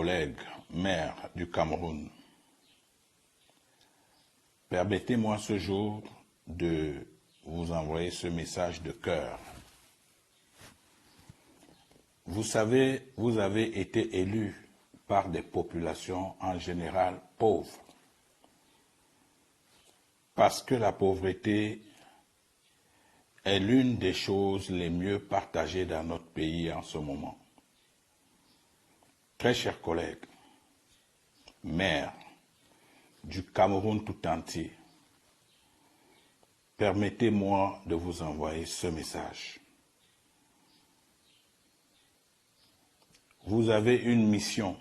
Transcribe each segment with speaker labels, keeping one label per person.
Speaker 1: collègues maires du Cameroun, permettez-moi ce jour de vous envoyer ce message de cœur. Vous savez, vous avez été élus par des populations en général pauvres, parce que la pauvreté est l'une des choses les mieux partagées dans notre pays en ce moment. Très chers collègues, maires du Cameroun tout entier, permettez-moi de vous envoyer ce message. Vous avez une mission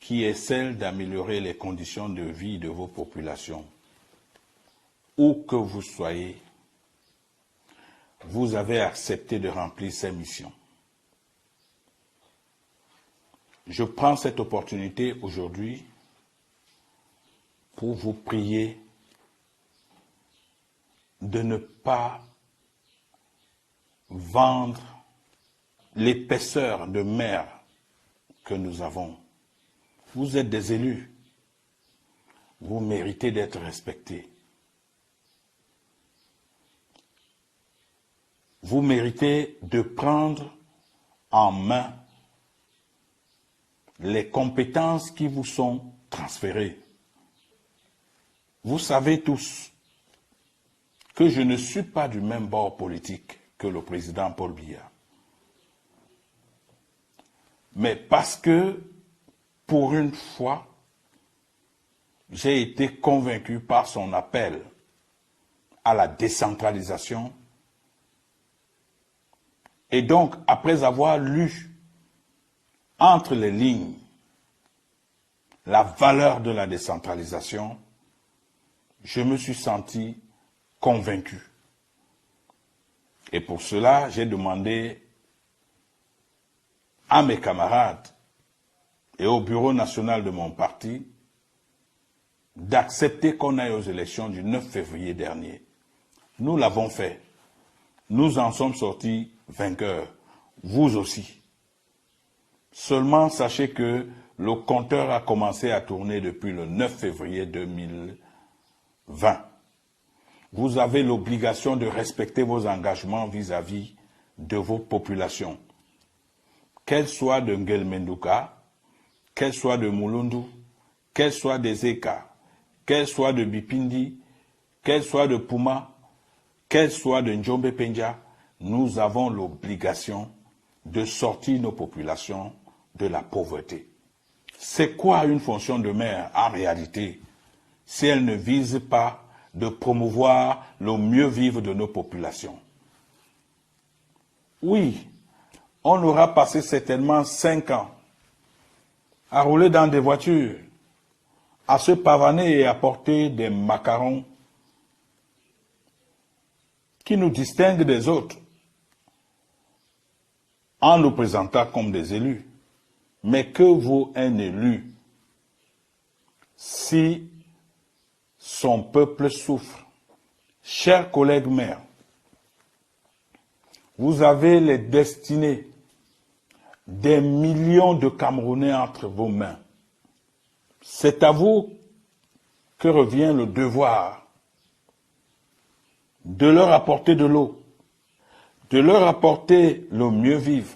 Speaker 1: qui est celle d'améliorer les conditions de vie de vos populations. Où que vous soyez, vous avez accepté de remplir ces missions. Je prends cette opportunité aujourd'hui pour vous prier de ne pas vendre l'épaisseur de mer que nous avons. Vous êtes des élus. Vous méritez d'être respectés. Vous méritez de prendre en main les compétences qui vous sont transférées. Vous savez tous que je ne suis pas du même bord politique que le président Paul Biya. Mais parce que, pour une fois, j'ai été convaincu par son appel à la décentralisation. Et donc, après avoir lu entre les lignes la valeur de la décentralisation, je me suis senti convaincu. Et pour cela, j'ai demandé à mes camarades et au bureau national de mon parti d'accepter qu'on aille aux élections du 9 février dernier. Nous l'avons fait. Nous en sommes sortis vainqueurs. Vous aussi. Seulement, sachez que le compteur a commencé à tourner depuis le 9 février 2020. Vous avez l'obligation de respecter vos engagements vis-à-vis de vos populations. Qu'elles soient de Ngelmendouka, qu'elles soient de Mulundu, qu'elles soient des Eka, qu'elles soient de Bipindi, qu'elles soient de Puma, qu'elles soient de Njombe Penja, nous avons l'obligation de sortir nos populations de la pauvreté. C'est quoi une fonction de maire en réalité, si elle ne vise pas de promouvoir le mieux vivre de nos populations? Oui, on aura passé certainement 5 ans à rouler dans des voitures, à se pavaner et à porter des macarons qui nous distinguent des autres, en nous présentant comme des élus. Mais que vaut un élu si son peuple souffre? Chers collègues maires, vous avez les destinées des millions de Camerounais entre vos mains. C'est à vous que revient le devoir de leur apporter de l'eau, de leur apporter le mieux vivre.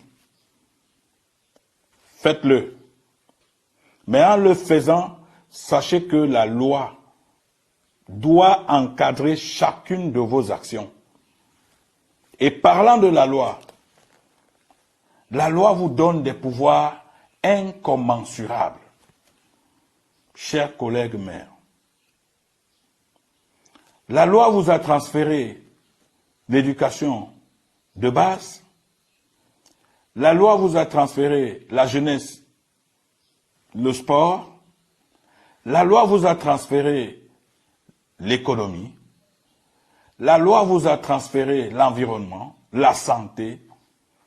Speaker 1: Faites-le. Mais en le faisant, sachez que la loi doit encadrer chacune de vos actions. Et parlant de la loi vous donne des pouvoirs incommensurables. Chers collègues maires, la loi vous a transféré l'éducation de base, la loi vous a transféré la jeunesse, le sport, la loi vous a transféré l'économie, la loi vous a transféré l'environnement, la santé,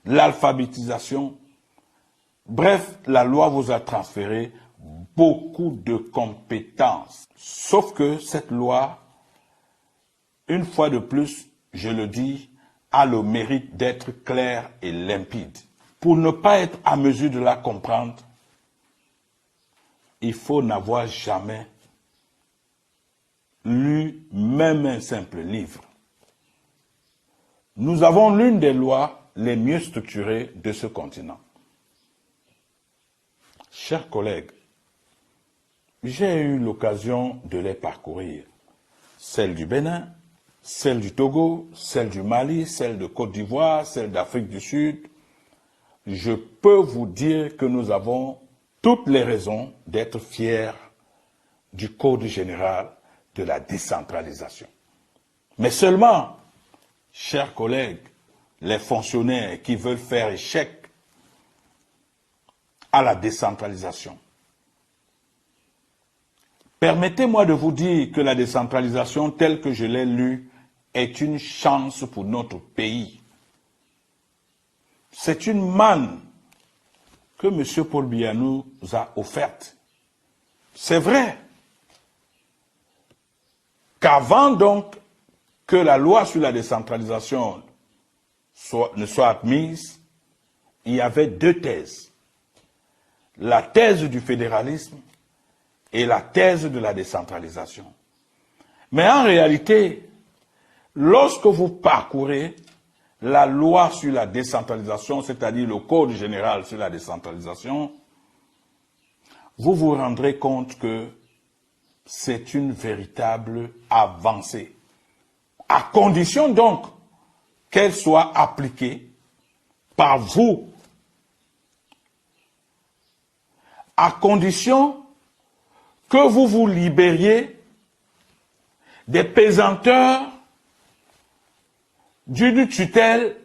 Speaker 1: l'alphabétisation. Bref, la loi vous a transféré beaucoup de compétences. Sauf que cette loi, une fois de plus, je le dis, a le mérite d'être claire et limpide. pour ne pas être à mesure de la comprendre, il faut n'avoir jamais lu même un simple livre. Nous avons l'une des lois les mieux structurées de ce continent. Chers collègues, j'ai eu l'occasion de les parcourir. Celle du Bénin, celle du Togo, celle du Mali, celle de Côte d'Ivoire, celle d'Afrique du Sud. Je peux vous dire que nous avons toutes les raisons d'être fiers du Code général de la décentralisation. Mais seulement, chers collègues, les fonctionnaires qui veulent faire échec à la décentralisation. Permettez-moi de vous dire que la décentralisation telle que je l'ai lue est une chance pour notre pays. C'est une manne que M. Paul Biya nous a offerte. C'est vrai qu'avant donc que la loi sur la décentralisation ne soit admise, il y avait deux thèses. La thèse du fédéralisme et la thèse de la décentralisation. Mais en réalité, lorsque vous parcourez la loi sur la décentralisation, c'est-à-dire le Code général sur la décentralisation, vous vous rendrez compte que c'est une véritable avancée. À condition donc qu'elle soit appliquée par vous, à condition que vous vous libériez des pesanteurs d'une tutelle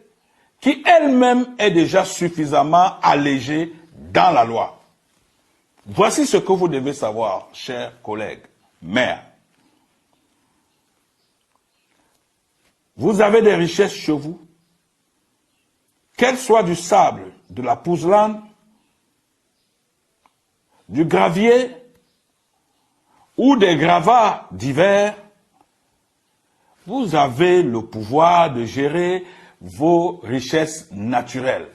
Speaker 1: qui elle-même est déjà suffisamment allégée dans la loi. Voici ce que vous devez savoir, chers collègues maires. Vous avez des richesses chez vous, qu'elles soient du sable, de la pouzzlane, du gravier ou des gravats divers, vous avez le pouvoir de gérer vos richesses naturelles.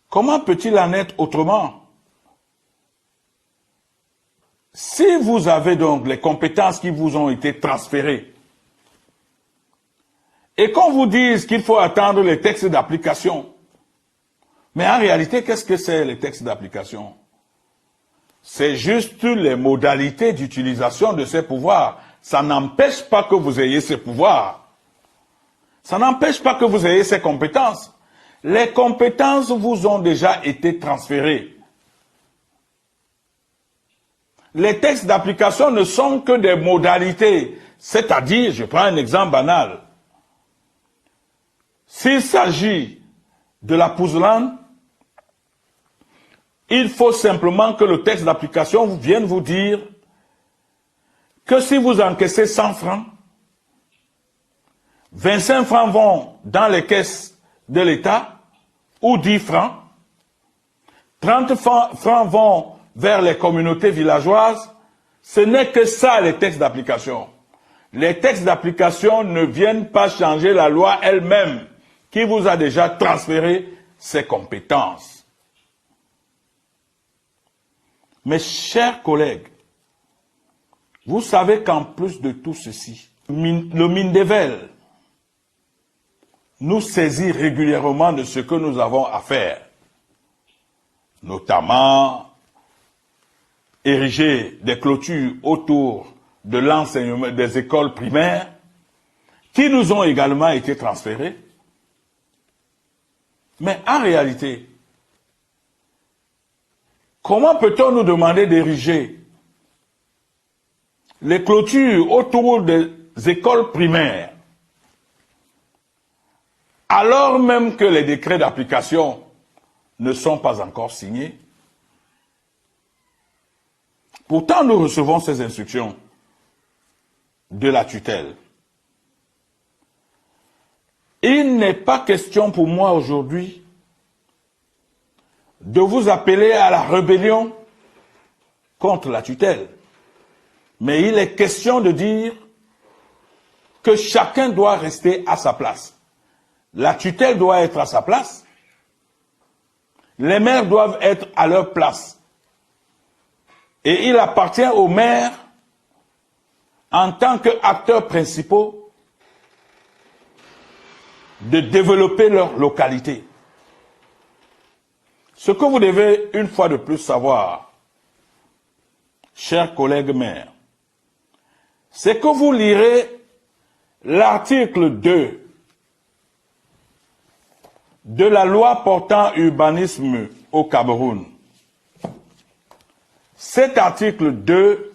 Speaker 1: Comment peut-il en être autrement? Si vous avez donc les compétences qui vous ont été transférées, et qu'on vous dise qu'il faut attendre les textes d'application, mais en réalité, qu'est-ce que c'est les textes d'application? C'est juste les modalités d'utilisation de ces pouvoirs. Ça n'empêche pas que vous ayez ces pouvoirs. Ça n'empêche pas que vous ayez ces compétences. Les compétences vous ont déjà été transférées. Les textes d'application ne sont que des modalités. C'est-à-dire, je prends un exemple banal. S'il s'agit de la pouzzlane, il faut simplement que le texte d'application vienne vous dire que si vous encaissez 100 francs, 25 francs vont dans les caisses de l'État, ou 10 francs, 30 francs vont vers les communautés villageoises. Ce n'est que ça les textes d'application. Les textes d'application ne viennent pas changer la loi elle-même, qui vous a déjà transféré ses compétences. Mes chers collègues, vous savez qu'en plus de tout ceci, le Mindevel nous saisit régulièrement de ce que nous avons à faire, notamment ériger des clôtures autour de l'enseignement des écoles primaires qui nous ont également été transférées. Mais en réalité, comment peut-on nous demander d'ériger les clôtures autour des écoles primaires alors même que les décrets d'application ne sont pas encore signés? Pourtant, nous recevons ces instructions de la tutelle. Il n'est pas question pour moi aujourd'hui de vous appeler à la rébellion contre la tutelle. Mais il est question de dire que chacun doit rester à sa place. La tutelle doit être à sa place. Les maires doivent être à leur place. Et il appartient aux maires, en tant qu'acteurs principaux, de développer leur localité. Ce que vous devez une fois de plus savoir, chers collègues maires, c'est que vous lirez l'article 2 de la loi portant urbanisme au Cameroun. Cet article 2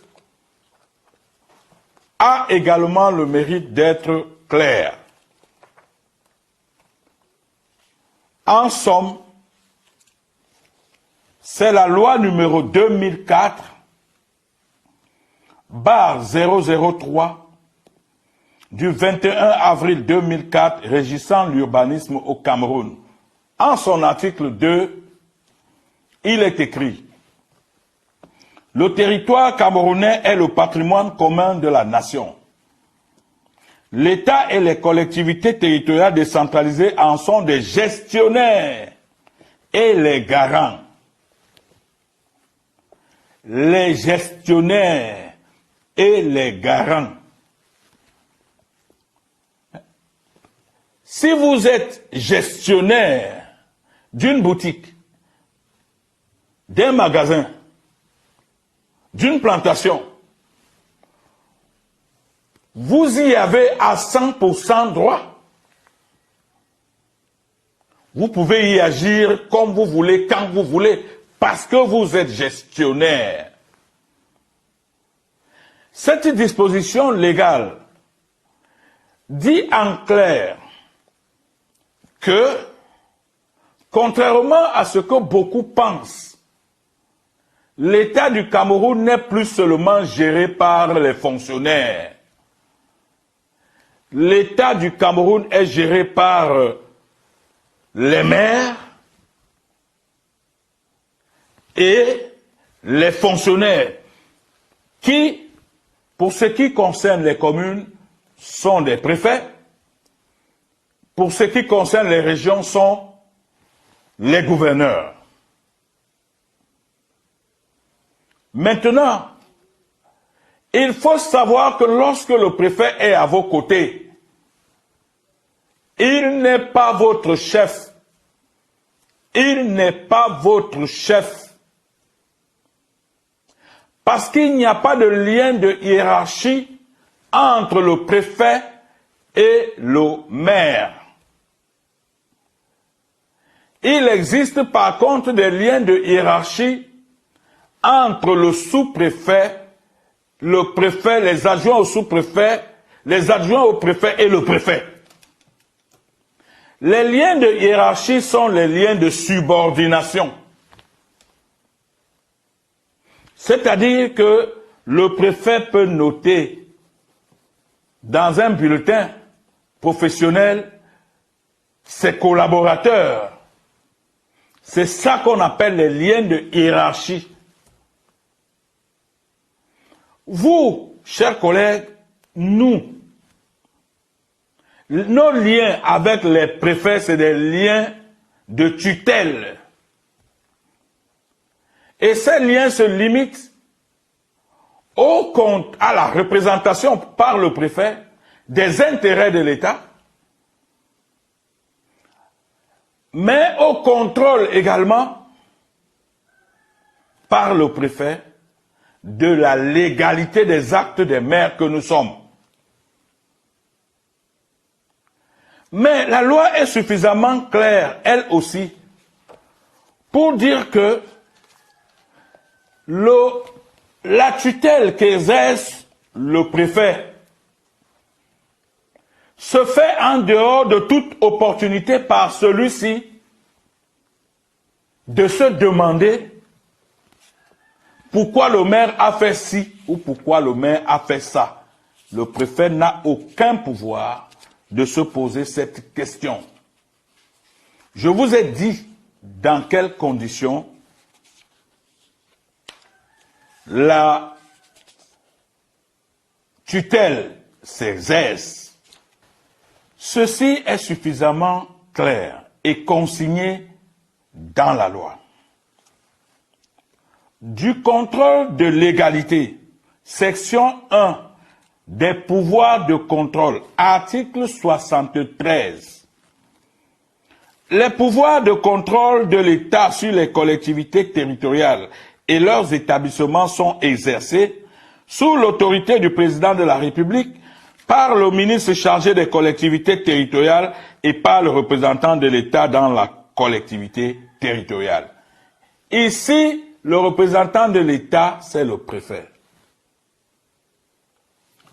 Speaker 1: a également le mérite d'être clair. En somme, c'est la loi numéro 2004/003 du 21 avril 2004 régissant l'urbanisme au Cameroun. En son article 2, il est écrit: le territoire camerounais est le patrimoine commun de la nation. L'État et les collectivités territoriales décentralisées en sont des gestionnaires et les garants. Les gestionnaires et les garants. Si vous êtes gestionnaire d'une boutique, d'un magasin, d'une plantation, vous y avez à 100% droit. Vous pouvez y agir comme vous voulez, quand vous voulez, parce que vous êtes gestionnaire. Cette disposition légale dit en clair que, contrairement à ce que beaucoup pensent, l'État du Cameroun n'est plus seulement géré par les fonctionnaires. L'État du Cameroun est géré par les maires et les fonctionnaires qui, pour ce qui concerne les communes, sont des préfets. Pour ce qui concerne les régions, sont les gouverneurs. Maintenant, il faut savoir que lorsque le préfet est à vos côtés, il n'est pas votre chef. Il n'est pas votre chef. Parce qu'il n'y a pas de lien de hiérarchie entre le préfet et le maire. Il existe par contre des liens de hiérarchie entre le sous-préfet, le préfet, les adjoints au sous-préfet, les adjoints au préfet et le préfet. Les liens de hiérarchie sont les liens de subordination. C'est-à-dire que le préfet peut noter dans un bulletin professionnel ses collaborateurs. C'est ça qu'on appelle les liens de hiérarchie. Vous, chers collègues, nos liens avec les préfets, c'est des liens de tutelle. Et ces liens se limitent à la représentation par le préfet des intérêts de l'État, mais au contrôle également par le préfet de la légalité des actes des maires que nous sommes. Mais la loi est suffisamment claire, elle aussi, pour dire que la tutelle qu'exerce le préfet se fait en dehors de toute opportunité par celui-ci de se demander pourquoi le maire a fait ci ou pourquoi le maire a fait ça. Le préfet n'a aucun pouvoir de se poser cette question. Je vous ai dit dans quelles conditions la tutelle s'exerce. Ceci est suffisamment clair et consigné dans la loi. Du contrôle de légalité, section 1 des pouvoirs de contrôle, article 73. Les pouvoirs de contrôle de l'État sur les collectivités territoriales et leurs établissements sont exercés sous l'autorité du président de la République par le ministre chargé des collectivités territoriales et par le représentant de l'État dans la collectivité territoriale. Ici, le représentant de l'État, c'est le préfet.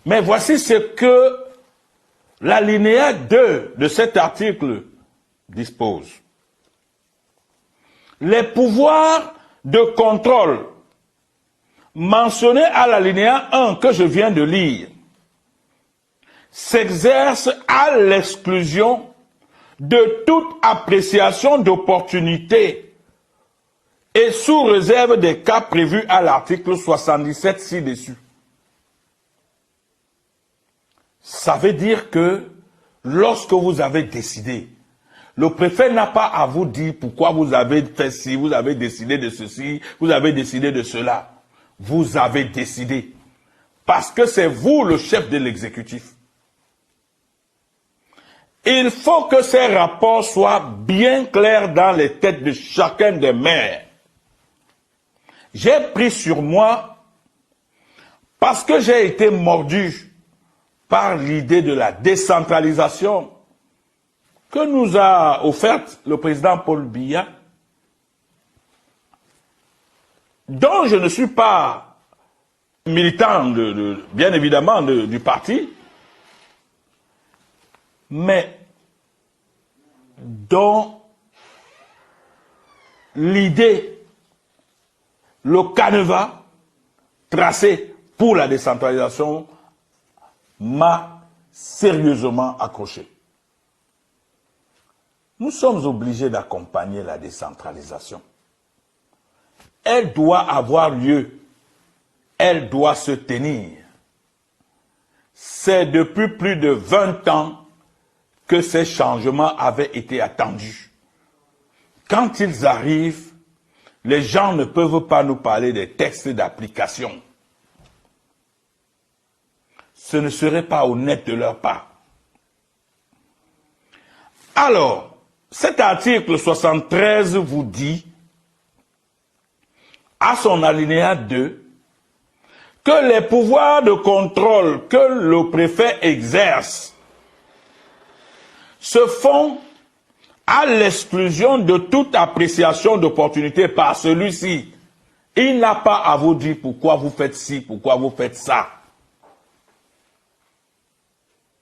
Speaker 1: Mais voici ce que l'alinéa 2 de cet article dispose. Les pouvoirs de contrôle mentionnés à l'alinéa 1 que je viens de lire s'exercent à l'exclusion de toute appréciation d'opportunité et sous réserve des cas prévus à l'article 77 ci-dessus. Ça veut dire que lorsque vous avez décidé, le préfet n'a pas à vous dire pourquoi vous avez fait ci, vous avez décidé de ceci, vous avez décidé de cela. Vous avez décidé. Parce que c'est vous le chef de l'exécutif. Il faut que ces rapports soient bien clairs dans les têtes de chacun des maires. J'ai pris sur moi, parce que j'ai été mordu par l'idée de la décentralisation que nous a offerte le président Paul Biya, dont je ne suis pas militant, bien évidemment, du parti, mais dont l'idée, le canevas tracé pour la décentralisation m'a sérieusement accroché. Nous sommes obligés d'accompagner la décentralisation. Elle doit avoir lieu. Elle doit se tenir. C'est depuis plus de 20 ans que ces changements avaient été attendus. Quand ils arrivent, les gens ne peuvent pas nous parler des textes d'application. Ce ne serait pas honnête de leur part. Alors, cet article 73 vous dit, à son alinéa 2, que les pouvoirs de contrôle que le préfet exerce se font à l'exclusion de toute appréciation d'opportunité par celui-ci. Il n'a pas à vous dire pourquoi vous faites ci, pourquoi vous faites ça.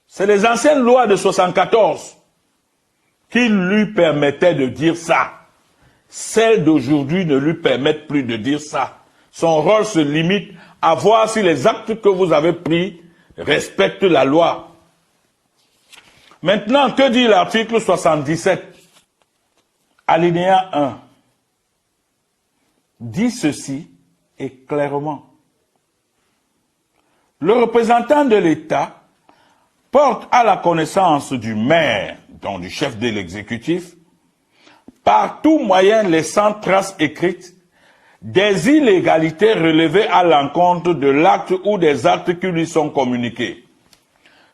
Speaker 1: C'est les anciennes lois de 74 qui lui permettaient de dire ça. Celles d'aujourd'hui ne lui permettent plus de dire ça. Son rôle se limite à voir si les actes que vous avez pris respectent la loi. Maintenant, que dit l'article 77, alinéa 1? Dit ceci, et clairement. Le représentant de l'État porte à la connaissance du maire, donc du chef de l'exécutif, par tout moyen laissant trace écrite des illégalités relevées à l'encontre de l'acte ou des actes qui lui sont communiqués.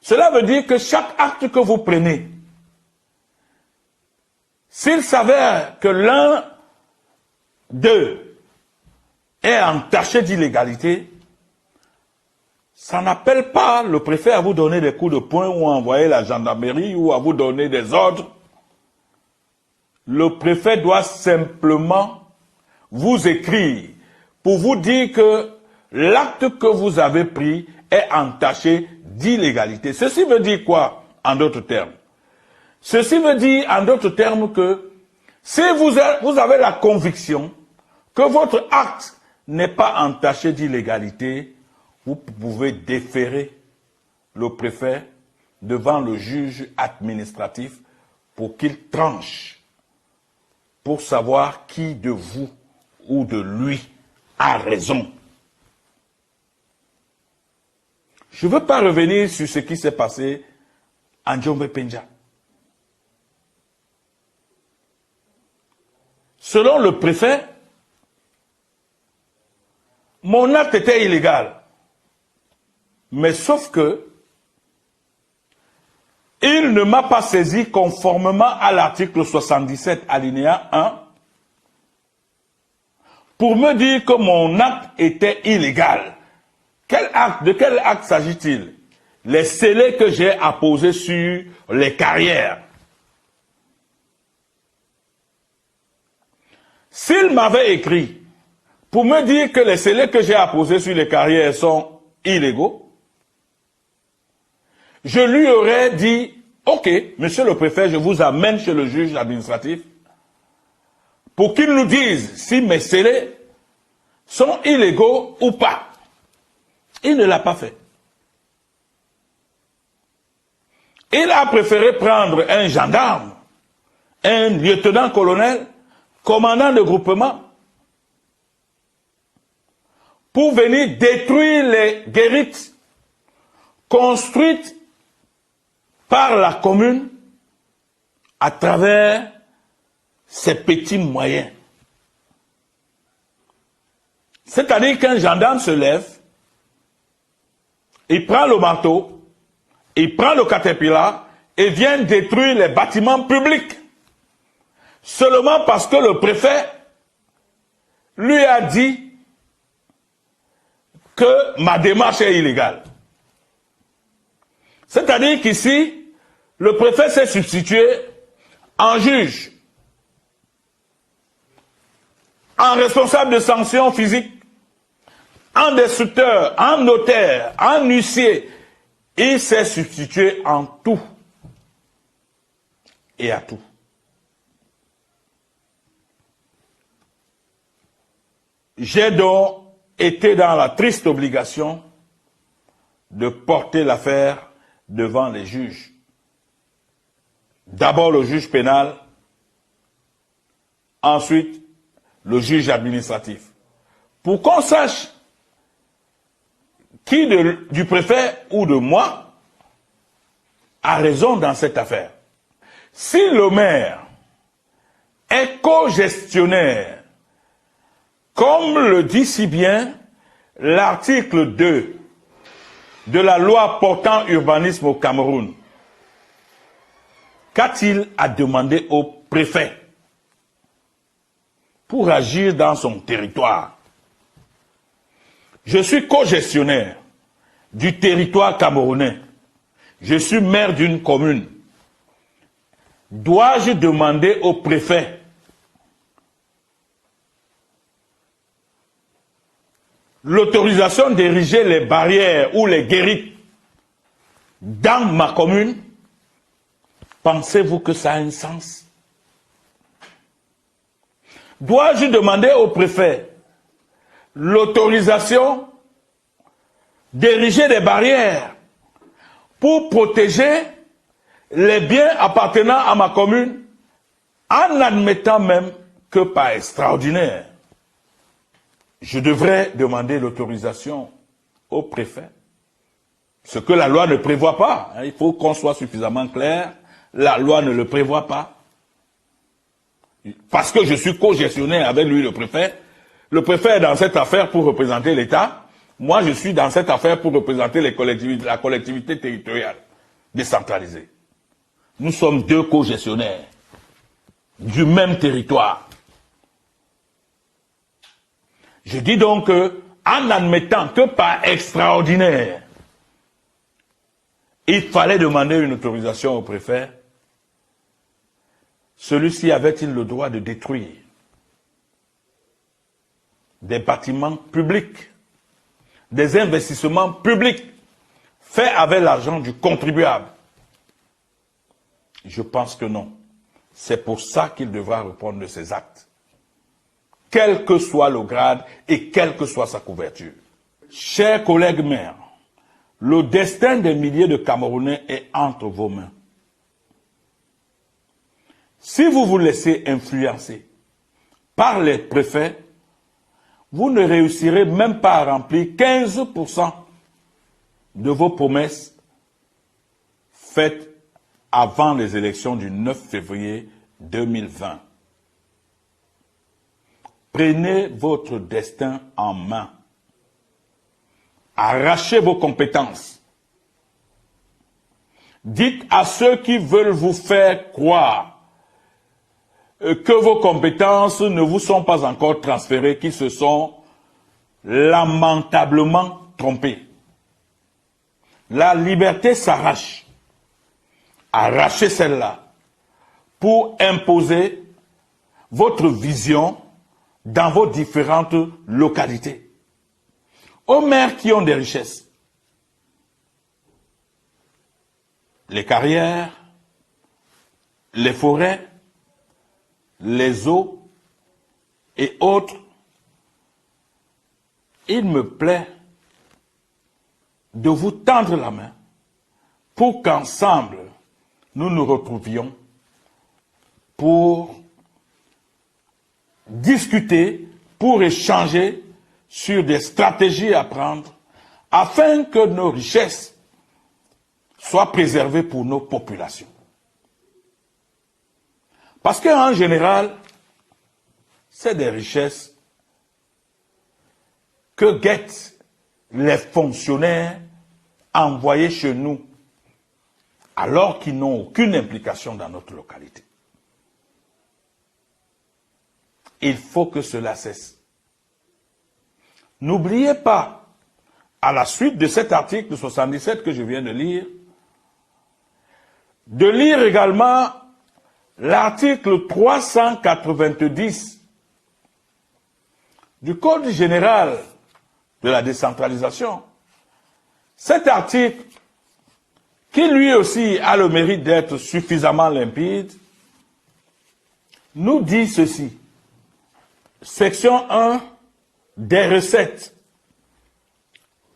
Speaker 1: Cela veut dire que chaque acte que vous prenez, s'il s'avère que l'un d'eux est entaché d'illégalité, ça n'appelle pas le préfet à vous donner des coups de poing ou à envoyer la gendarmerie ou à vous donner des ordres. Le préfet doit simplement vous écrire pour vous dire que l'acte que vous avez pris est entaché d'illégalité. Ceci veut dire quoi, en d'autres termes? Ceci veut dire, en d'autres termes, que si vous avez la conviction que votre acte n'est pas entaché d'illégalité, vous pouvez déférer le préfet devant le juge administratif pour qu'il tranche, pour savoir qui de vous ou de lui a raison. Je ne veux pas revenir sur ce qui s'est passé en Djombe-Penja. Selon le préfet, mon acte était illégal. Mais sauf que il ne m'a pas saisi conformément à l'article 77 alinéa 1 pour me dire que mon acte était illégal. Quel acte, de quel acte s'agit-il? Les scellés que j'ai apposés sur les carrières. S'il m'avait écrit pour me dire que les scellés que j'ai apposés sur les carrières sont illégaux, je lui aurais dit, ok, monsieur le préfet, je vous amène chez le juge administratif pour qu'il nous dise si mes scellés sont illégaux ou pas. Il ne l'a pas fait. Il a préféré prendre un gendarme, un lieutenant-colonel, commandant de groupement, pour venir détruire les guérites construites par la commune à travers ses petits moyens. C'est-à-dire qu'un gendarme se lève, il prend le marteau, il prend le caterpillar et vient détruire les bâtiments publics. Seulement parce que le préfet lui a dit que ma démarche est illégale. C'est-à-dire qu'ici, le préfet s'est substitué en juge, en responsable de sanctions physiques, en destructeur, en notaire, en huissier. Il s'est substitué en tout et à tout. J'ai donc été dans la triste obligation de porter l'affaire devant les juges. D'abord le juge pénal, ensuite le juge administratif. Pour qu'on sache qui du préfet ou de moi a raison dans cette affaire. Si le maire est co-gestionnaire, comme le dit si bien l'article 2 de la loi portant urbanisme au Cameroun, qu'a-t-il à demander au préfet pour agir dans son territoire? Je suis co-gestionnaire du territoire camerounais. Je suis maire d'une commune. Dois-je demander au préfet l'autorisation d'ériger les barrières ou les guérites dans ma commune? Pensez-vous que ça a un sens? Dois-je demander au préfet l'autorisation d'ériger des barrières pour protéger les biens appartenant à ma commune, en admettant même que par extraordinaire, je devrais demander l'autorisation au préfet? Ce que la loi ne prévoit pas. Il faut qu'on soit suffisamment clair. La loi ne le prévoit pas. Parce que je suis co-gestionnaire avec lui, le préfet. Le préfet est dans cette affaire pour représenter l'État. Moi, je suis dans cette affaire pour représenter les collectivités, la collectivité territoriale décentralisée. Nous sommes deux co-gestionnaires du même territoire. Je dis donc que, en admettant que par extraordinaire, il fallait demander une autorisation au préfet, celui-ci avait-il le droit de détruire des bâtiments publics, des investissements publics faits avec l'argent du contribuable? Je pense que non. C'est pour ça qu'il devra répondre de ses actes, quel que soit le grade et quelle que soit sa couverture. Chers collègues maires, le destin des milliers de Camerounais est entre vos mains. Si vous vous laissez influencer par les préfets, vous ne réussirez même pas à remplir 15% de vos promesses faites avant les élections du 9 février 2020. Prenez votre destin en main. Arrachez vos compétences. Dites à ceux qui veulent vous faire croire que vos compétences ne vous sont pas encore transférées, qu'ils se sont lamentablement trompés. La liberté s'arrache. Arrachez celle-là pour imposer votre vision dans vos différentes localités. Aux maires qui ont des richesses, les carrières, les forêts, les eaux et autres, il me plaît de vous tendre la main pour qu'ensemble, nous nous retrouvions pour discuter, pour échanger sur des stratégies à prendre afin que nos richesses soient préservées pour nos populations. Parce qu'en général, c'est des richesses que guettent les fonctionnaires envoyés chez nous alors qu'ils n'ont aucune implication dans notre localité. Il faut que cela cesse. N'oubliez pas, à la suite de cet article 77 que je viens de lire également l'article 390 du Code général de la décentralisation. Cet article, qui lui aussi a le mérite d'être suffisamment limpide, nous dit ceci. Section 1 des recettes.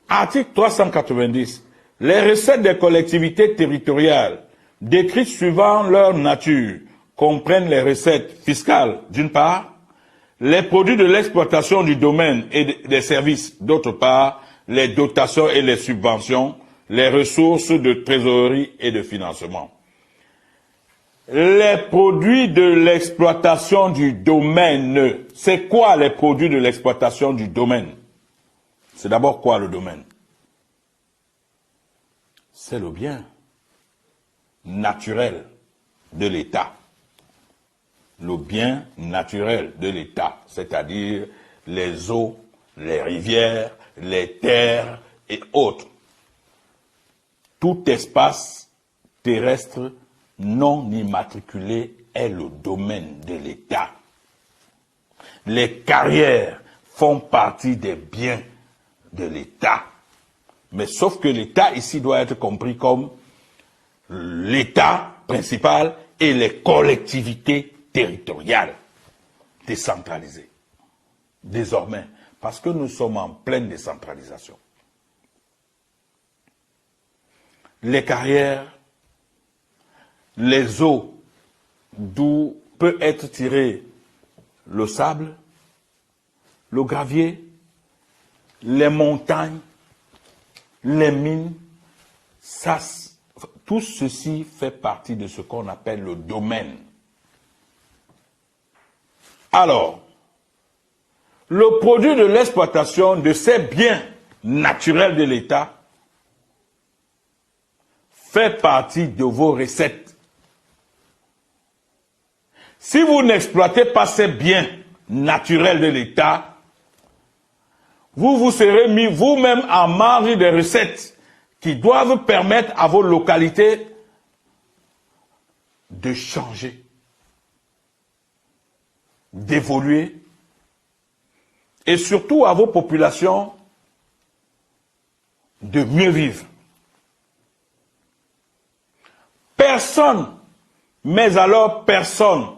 Speaker 1: Article 390. Les recettes des collectivités territoriales, décrites suivant leur nature, comprennent les recettes fiscales, d'une part, les produits de l'exploitation du domaine et des services, d'autre part, les dotations et les subventions, les ressources de trésorerie et de financement. Les produits de l'exploitation du domaine. C'est quoi les produits de l'exploitation du domaine? C'est d'abord quoi le domaine? C'est le bien naturel de l'État. Le bien naturel de l'État, c'est-à-dire les eaux, les rivières, les terres et autres. Tout espace terrestre non immatriculé est le domaine de l'État. Les carrières font partie des biens de l'État. Mais sauf que l'État ici doit être compris comme l'État principal et les collectivités territoriales décentralisées. Désormais, parce que nous sommes en pleine décentralisation. Les carrières, les eaux d'où peut être tiré le sable, le gravier, les montagnes, les mines, tout ceci fait partie de ce qu'on appelle le domaine. Alors, le produit de l'exploitation de ces biens naturels de l'État fait partie de vos recettes. Si vous n'exploitez pas ces biens naturels de l'État, vous vous serez mis vous-même en marge des recettes qui doivent permettre à vos localités de changer, d'évoluer, et surtout à vos populations de mieux vivre. Personne, mais alors personne,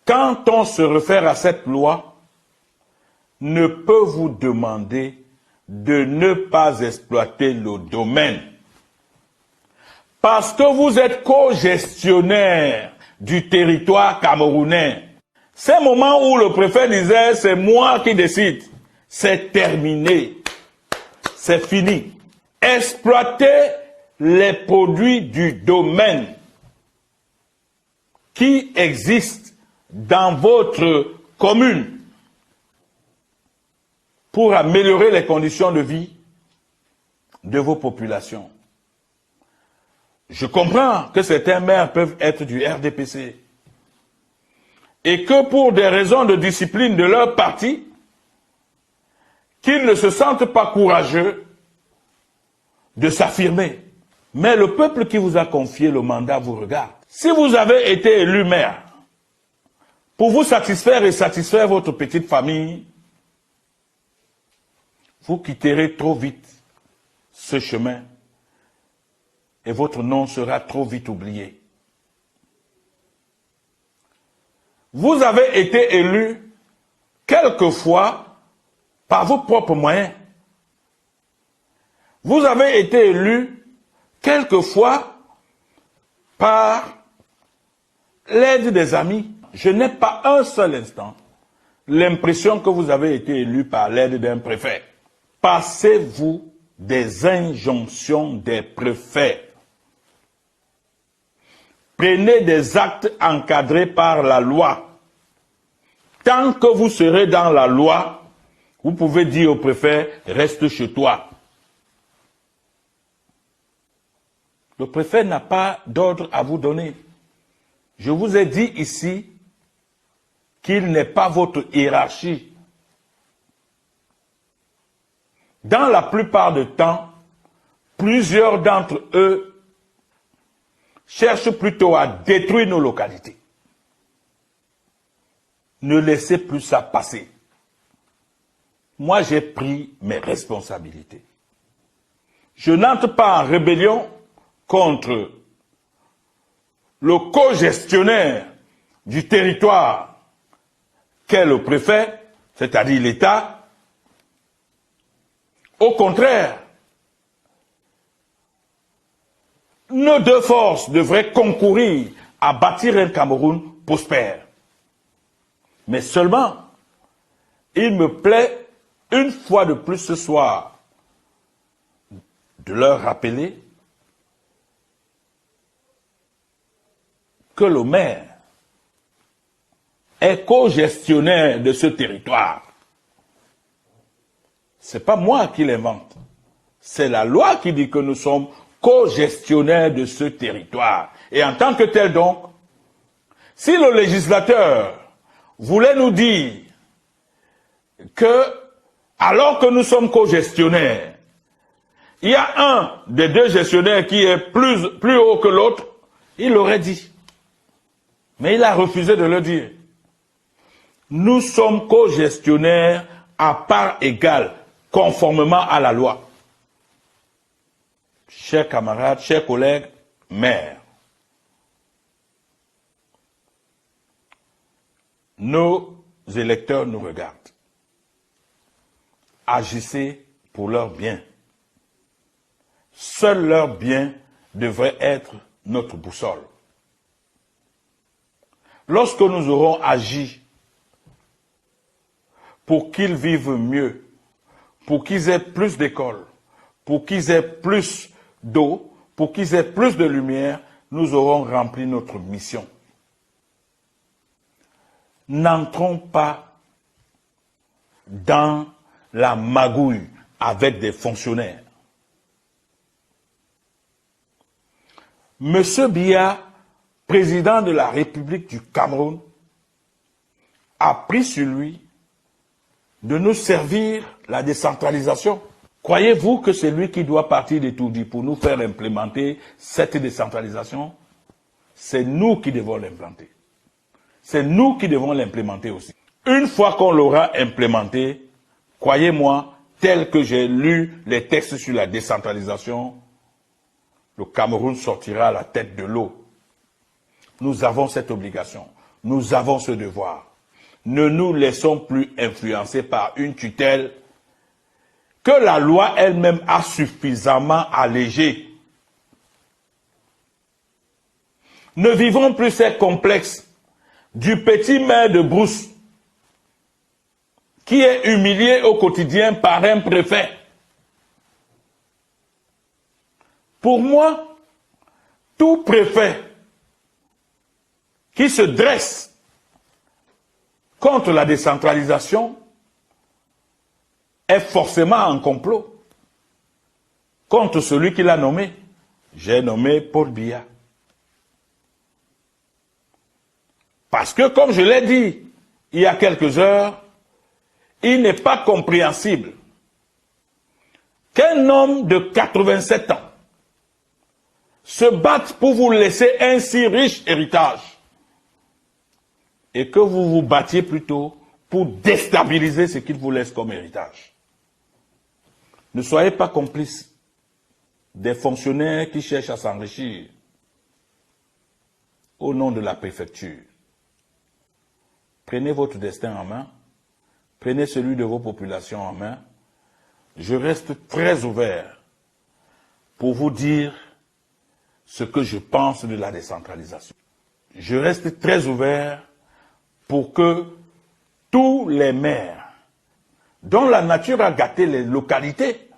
Speaker 1: quand on se réfère à cette loi, ne peut vous demander de ne pas exploiter le domaine. Parce que vous êtes co-gestionnaire du territoire camerounais. C'est le moment où le préfet disait, c'est moi qui décide. C'est terminé. C'est fini. Exploitez les produits du domaine qui existent dans votre commune pour améliorer les conditions de vie de vos populations. Je comprends que certains maires peuvent être du RDPC et que pour des raisons de discipline de leur parti, qu'ils ne se sentent pas courageux de s'affirmer. Mais le peuple qui vous a confié le mandat vous regarde. Si vous avez été élu maire, pour vous satisfaire et satisfaire votre petite famille, vous quitterez trop vite ce chemin et votre nom sera trop vite oublié. Vous avez été élu quelquefois par vos propres moyens. Vous avez été élu quelquefois par l'aide des amis. Je n'ai pas un seul instant l'impression que vous avez été élu par l'aide d'un préfet. Passez-vous des injonctions des préfets. Prenez des actes encadrés par la loi. Tant que vous serez dans la loi, vous pouvez dire au préfet, reste chez toi. Le préfet n'a pas d'ordre à vous donner. Je vous ai dit ici qu'il n'est pas votre hiérarchie. Dans la plupart du temps, plusieurs d'entre eux cherchent plutôt à détruire nos localités. Ne laissez plus ça passer. Moi, j'ai pris mes responsabilités. Je n'entre pas en rébellion contre le co-gestionnaire du territoire qu'est le préfet, c'est-à-dire l'État. Au contraire, nos deux forces devraient concourir à bâtir un Cameroun prospère. Mais seulement, il me plaît, une fois de plus ce soir, de leur rappeler que le maire est co-gestionnaire de ce territoire. Ce n'est pas moi qui l'invente. C'est la loi qui dit que nous sommes co-gestionnaires de ce territoire. Et en tant que tel donc, si le législateur voulait nous dire que, alors que nous sommes co-gestionnaires, il y a un des deux gestionnaires qui est plus haut que l'autre, il l'aurait dit. Mais il a refusé de le dire. Nous sommes co-gestionnaires à part égale, conformément à la loi. Chers camarades, chers collègues, maires, nos électeurs nous regardent. Agissez pour leur bien. Seul leur bien devrait être notre boussole. Lorsque nous aurons agi pour qu'ils vivent mieux, pour qu'ils aient plus d'écoles, pour qu'ils aient plus d'eau, pour qu'ils aient plus de lumière, nous aurons rempli notre mission. N'entrons pas dans la magouille avec des fonctionnaires. Monsieur Biya, président de la République du Cameroun, a pris sur lui de nous servir la décentralisation. Croyez-vous que c'est lui qui doit partir de Toudi pour nous faire implémenter cette décentralisation? C'est nous qui devons l'implanter. C'est nous qui devons l'implémenter aussi. Une fois qu'on l'aura implémenté, croyez-moi, tel que j'ai lu les textes sur la décentralisation, le Cameroun sortira à la tête de l'eau. Nous avons cette obligation. Nous avons ce devoir. Ne nous laissons plus influencer par une tutelle que la loi elle-même a suffisamment allégée. Ne vivons plus ces complexes du petit maire de Brousse qui est humilié au quotidien par un préfet. Pour moi, tout préfet qui se dresse contre la décentralisation est forcément en complot contre celui qui l'a nommé. J'ai nommé Paul Biya. Parce que, comme je l'ai dit il y a quelques heures, il n'est pas compréhensible qu'un homme de 87 ans se batte pour vous laisser un si riche héritage et que vous vous battiez plutôt pour déstabiliser ce qu'il vous laisse comme héritage. Ne soyez pas complices des fonctionnaires qui cherchent à s'enrichir au nom de la préfecture. Prenez votre destin en main, prenez celui de vos populations en main. Je reste très ouvert pour vous dire ce que je pense de la décentralisation. Je reste très ouvert pour que tous les maires dont la nature a gâté les localités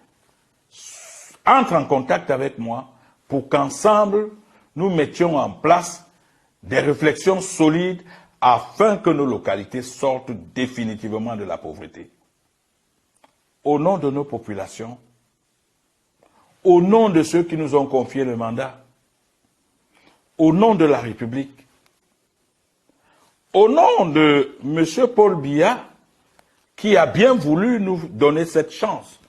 Speaker 1: entrent en contact avec moi pour qu'ensemble nous mettions en place des réflexions solides afin que nos localités sortent définitivement de la pauvreté. Au nom de nos populations, au nom de ceux qui nous ont confié le mandat, au nom de la République, au nom de M. Paul Biya, qui a bien voulu nous donner cette chance